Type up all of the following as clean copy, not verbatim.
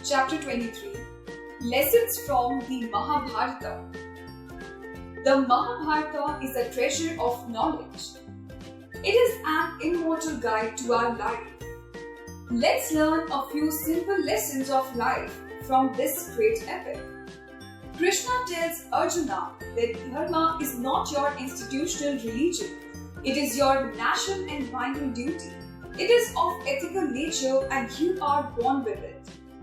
Chapter 23 Lessons from the Mahabharata. The Mahabharata is a treasure of knowledge. It is an immortal guide to our life. Let's learn a few simple lessons of life from this great epic. Krishna tells Arjuna that dharma is not your institutional religion. It is your national and binding duty. It is of ethical nature and you are born with it.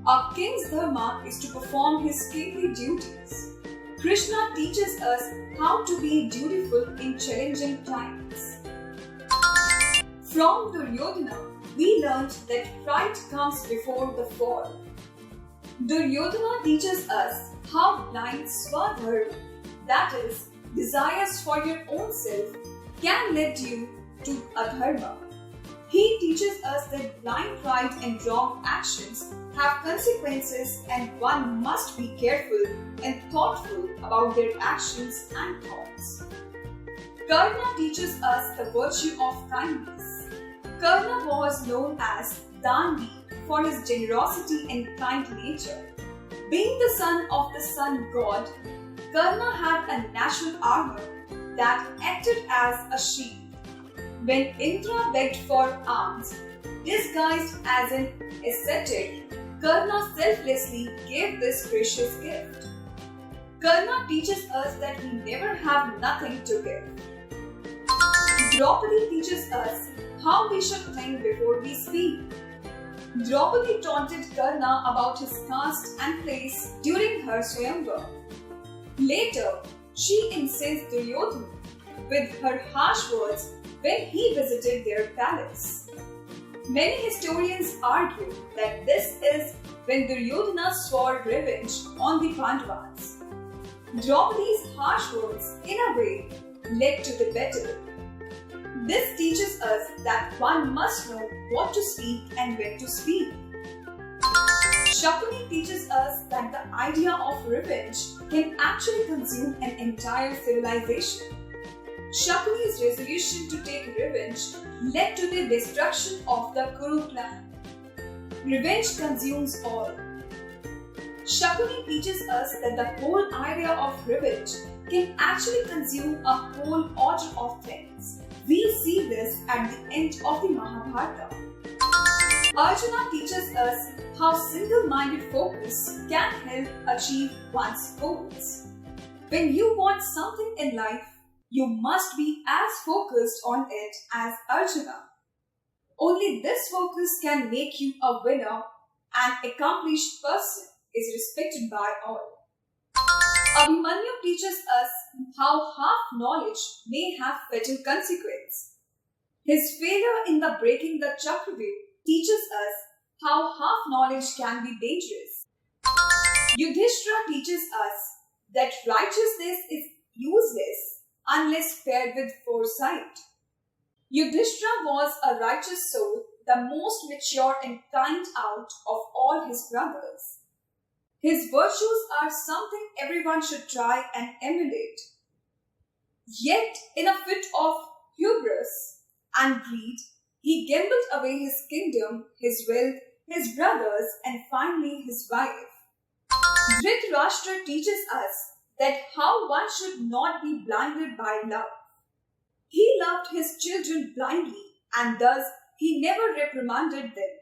A king's dharma is to perform his kingly duties. Krishna teaches us how to be dutiful in challenging times. From Duryodhana, we learned that pride comes before the fall. Duryodhana teaches us how blind swadharma, that is, desires for your own self, can lead you to adharma. He teaches us that blind pride and wrong actions have consequences and one must be careful and thoughtful about their actions and thoughts. Karna teaches us the virtue of kindness. Karna was known as Dandi for his generosity and kind nature. Being the son of the sun god, Karna had a natural armor that acted as a shield. When Indra begged for alms, disguised as an ascetic, Karna selflessly gave this precious gift. Karna teaches us that we never have nothing to give. Draupadi teaches us how we should think before we speak. Draupadi taunted Karna about his caste and place during her Swayamvar. Later, she incensed Duryodhana with her harsh words when he visited their palace. Many historians argue that this is when Duryodhana swore revenge on the Pandavas. Draupadi's harsh words, in a way, led to the battle. This teaches us that one must know what to speak and when to speak. Shakuni teaches us that the idea of revenge can actually consume an entire civilization. Shakuni's resolution to take revenge led to the destruction of the Kuru clan. Revenge consumes all. Shakuni teaches us that the whole idea of revenge can actually consume a whole order of things. We see this at the end of the Mahabharata. Arjuna teaches us how single-minded focus can help achieve one's goals. When you want something in life, you must be as focused on it as Arjuna. Only this focus can make you a winner. An accomplished person is respected by all. Abhimanyu teaches us how half knowledge may have fatal consequence. His failure in the breaking the Chakravyuh teaches us how half knowledge can be dangerous. Yudhishthira teaches us that righteousness is useless unless paired with foresight. Yudhishthira was a righteous soul, the most mature and kind out of all his brothers. His virtues are something everyone should try and emulate. Yet, in a fit of hubris and greed, he gambled away his kingdom, his wealth, his brothers, and finally his wife. Dhritarashtra teaches us that how one should not be blinded by love. He loved his children blindly and thus he never reprimanded them.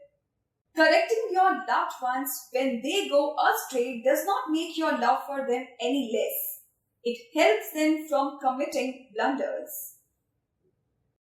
Correcting your loved ones when they go astray does not make your love for them any less. It helps them from committing blunders.